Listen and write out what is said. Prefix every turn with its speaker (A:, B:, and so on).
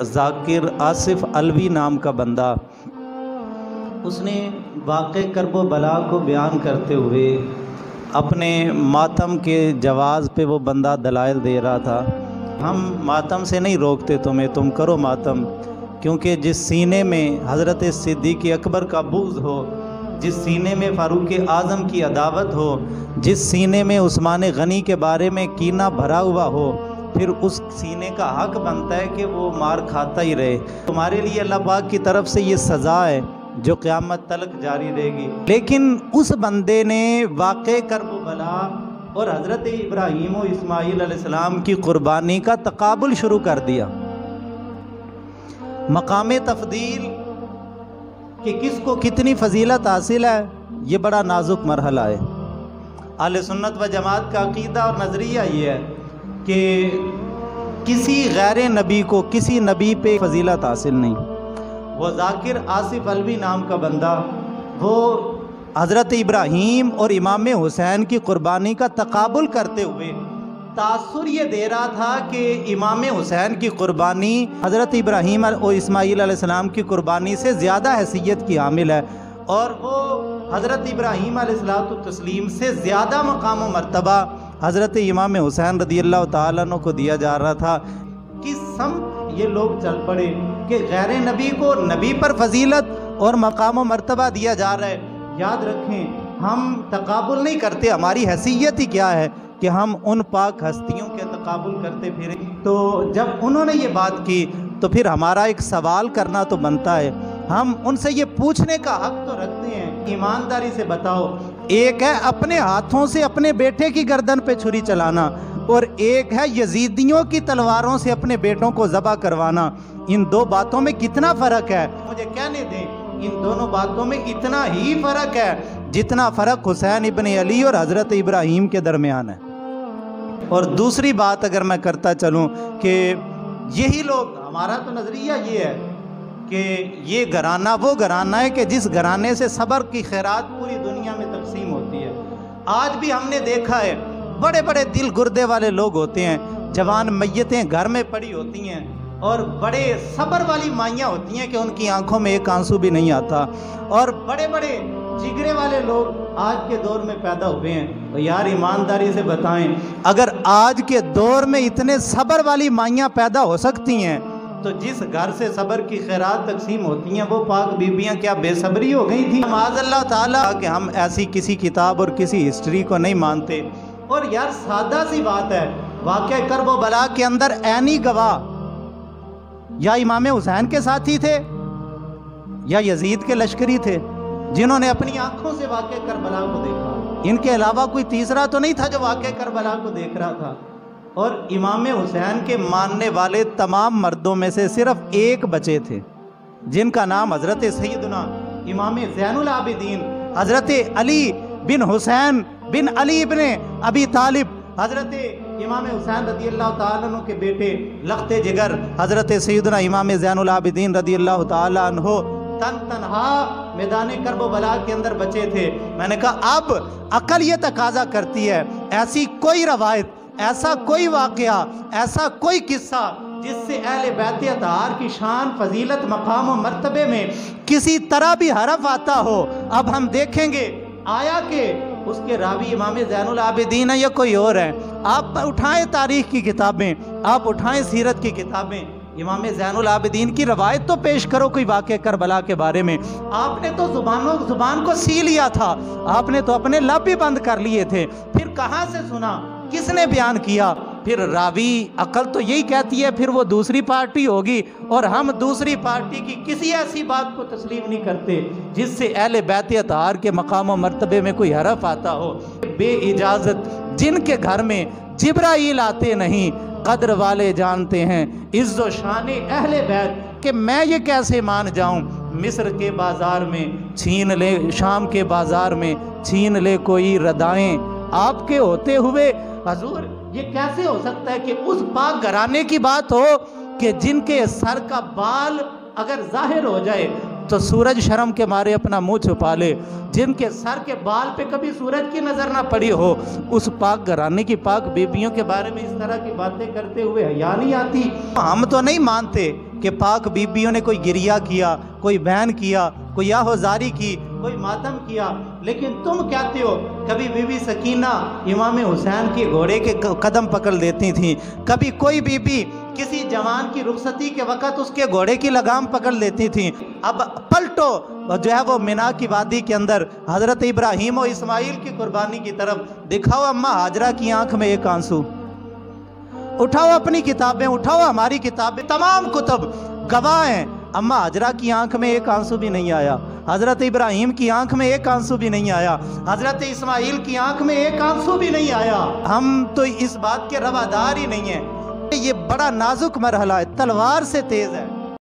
A: ذاکر آصف علوی نام کا بندہ، اس نے واقع کرب و بلا کو بیان کرتے ہوئے اپنے ماتم کے جواز پہ وہ بندہ دلائل دے رہا تھا۔ ہم ماتم سے نہیں روکتے تمہیں، تم کرو ماتم، کیونکہ جس سینے میں حضرت صدیق اکبر کا بغض ہو، جس سینے میں فاروق اعظم کی عداوت ہو، جس سینے میں عثمان غنی کے بارے میں کینہ بھرا ہوا ہو، پھر اس سینے کا حق بنتا ہے کہ وہ مار کھاتا ہی رہے۔ تمہارے لیے اللہ پاک کی طرف سے یہ سزا ہے جو قیامت تلک جاری رہے گی۔ لیکن اس بندے نے واقع کرب و بلا اور حضرت ابراہیم و اسماعیل علیہ السلام کی قربانی کا تقابل شروع کر دیا۔ مقام تفضیل کہ کس کو کتنی فضیلت حاصل ہے، یہ بڑا نازک مرحلہ ہے۔ اہل سنت و جماعت کا عقیدہ اور نظریہ یہ ہے کہ کسی غیر نبی کو کسی نبی پہ فضیلت حاصل نہیں۔ وہ ذاکر آصف علوی نام کا بندہ، وہ حضرت ابراہیم اور امام حسین کی قربانی کا تقابل کرتے ہوئے تاثر یہ دے رہا تھا کہ امام حسین کی قربانی حضرت ابراہیم اور اسماعیل علیہ السلام کی قربانی سے زیادہ حیثیت کی حامل ہے، اور وہ حضرت ابراہیم علیہ السلام سے زیادہ مقام و مرتبہ حضرت امام حسین رضی اللہ تعالیٰ عنہ کو دیا جا رہا تھا۔ کس سمت یہ لوگ چل پڑے کہ غیر نبی کو نبی پر فضیلت اور مقام و مرتبہ دیا جا رہا ہے۔ یاد رکھیں، ہم تقابل نہیں کرتے، ہماری حیثیت ہی کیا ہے کہ ہم ان پاک ہستیوں کے تقابل کرتے پھریں۔ تو جب انہوں نے یہ بات کی تو پھر ہمارا ایک سوال کرنا تو بنتا ہے، ہم ان سے یہ پوچھنے کا حق تو رکھتے ہیں، ایمانداری سے بتاؤ، ایک ہے اپنے ہاتھوں سے اپنے بیٹے کی گردن پہ چھری چلانا، اور ایک ہے یزیدیوں کی تلواروں سے اپنے بیٹوں کو ذبح کروانا۔ ان دو باتوں میں کتنا فرق ہے؟ مجھے کہنے دیں، ان دونوں باتوں میں اتنا ہی فرق ہے جتنا فرق حسین ابن علی اور حضرت ابراہیم کے درمیان ہے۔ اور دوسری بات اگر میں کرتا چلوں کہ یہی لوگ، ہمارا تو نظریہ یہ ہے کہ یہ گھرانہ وہ گھرانہ ہے کہ جس گھرانے سے صبر کی خیرات پوری دنیا میں تقسیم ہوتی ہے۔ آج بھی ہم نے دیکھا ہے بڑے بڑے دل گردے والے لوگ ہوتے ہیں، جوان میتیں گھر میں پڑی ہوتی ہیں، اور بڑے صبر والی مائیاں ہوتی ہیں کہ ان کی آنکھوں میں ایک آنسو بھی نہیں آتا، اور بڑے بڑے جگرے والے لوگ آج کے دور میں پیدا ہوئے ہیں۔ تو یار ایمانداری سے بتائیں، اگر آج کے دور میں اتنے صبر والی مائیاں پیدا ہو سکتی ہیں تو جس گھر سے صبر کی خیرات تقسیم ہوتی ہیں وہ پاک بیبیاں کیا بے صبری ہو گئی تھیں؟ معاذ اللہ تعالیٰ کہ ہم ایسی کسی کتاب اور کسی ہسٹری کو نہیں مانتے۔ اور یار سادہ سی بات ہے، واقع کرب و بلا کے اندر عینی گواہ یا امام حسین کے ساتھی تھے یا یزید کے لشکری تھے جنہوں نے اپنی آنکھوں سے واقع کربلا کو دیکھا۔ ان کے علاوہ کوئی تیسرا تو نہیں تھا جو واقع کربلا کو دیکھ رہا تھا۔ اور امام حسین کے ماننے والے تمام مردوں میں سے صرف ایک بچے تھے جن کا نام حضرت سیدنا امام زین العابدین حضرت علی بن حسین بن علی بن ابی طالب، حضرت امام حسین رضی اللہ تعالیٰ عنہ کے بیٹے لخت جگر حضرت سیدنا امام زین العابدین رضی اللہ تعالیٰ عنہ تنہا میدان کرب و بلا کے اندر بچے تھے۔ میں نے کہا اب عقل یہ تقاضا کرتی ہے ایسی کوئی روایت، ایسا کوئی واقعہ، ایسا کوئی قصہ جس سے اہل بیت اطہار کی شان، فضیلت، مقام و مرتبے میں کسی طرح بھی حرف آتا ہو۔ اب ہم دیکھیں گے آیا کہ اس کے راوی امام زین العابدین ہے یا کوئی اور ہے۔ آپ اٹھائیں تاریخ کی کتابیں، آپ اٹھائیں سیرت کی کتابیں، امام زین العابدین کی روایت تو پیش کرو کوئی واقع کربلا کے بارے میں۔ آپ نے تو زبان کو سی لیا تھا، آپ نے تو اپنے لب بھی بند کر لیے تھے، پھر کہاں سے سنا، کس نے بیان کیا؟ پھر راوی، عقل تو یہی کہتی ہے پھر وہ دوسری پارٹی ہوگی، اور ہم دوسری پارٹی کی کسی ایسی بات کو تسلیم نہیں کرتے جس سے اہل بیت اطہار کے مقام و مرتبے میں کوئی حرف آتا ہو۔ بے اجازت جن کے گھر میں جبرائیل آتے نہیں، قدر والے جانتے ہیں عز و شان اہل بیت، کہ میں یہ کیسے مان جاؤں مصر کے بازار میں چھین لے، شام کے بازار میں چھین لے کوئی ردائیں آپ کے ہوتے ہوئے۔ حضور یہ کیسے ہو سکتا ہے کہ اس پاک گھرانے کی بات ہو کہ جن کے سر کا بال اگر ظاہر ہو جائے تو سورج شرم کے مارے اپنا منہ چھپا لے، جن کے سر کے بال پہ کبھی سورج کی نظر نہ پڑی ہو، اس پاک گھرانے کی پاک بیبیوں کے بارے میں اس طرح کی باتیں کرتے ہوئے حیا نہیں آتی؟ ہم تو نہیں مانتے کہ پاک بیبیوں نے کوئی گریہ کیا، کوئی بہن کیا، کوئی آہوزاری کی، کوئی ماتم کیا، لیکن تم کہتے ہو کبھی بی بی سکینہ امام حسین کے گھوڑے کے قدم پکڑ لیتی تھیں، کبھی کوئی بی بی کسی جوان کی رخصتی کے وقت اس کے گھوڑے کی لگام پکڑ لیتی تھیں۔ اب پلٹو جو ہے وہ مینا کی وادی کے اندر حضرت ابراہیم و اسماعیل کی قربانی کی طرف، دکھاؤ اماں ہاجرہ کی آنکھ میں ایک آنسو، اٹھاؤ اپنی کتابیں، اٹھاؤ ہماری کتابیں، تمام کتب گواہ ہیں، اماں ہاجرہ کی آنکھ میں ایک آنسو بھی نہیں آیا، حضرت ابراہیم کی آنکھ میں ایک آنسو بھی نہیں آیا، حضرت اسماعیل کی آنکھ میں ایک آنسو بھی نہیں آیا۔ ہم تو اس بات کے روادار ہی نہیں ہیں۔ یہ بڑا نازک مرحلہ ہے، تلوار سے تیز ہے۔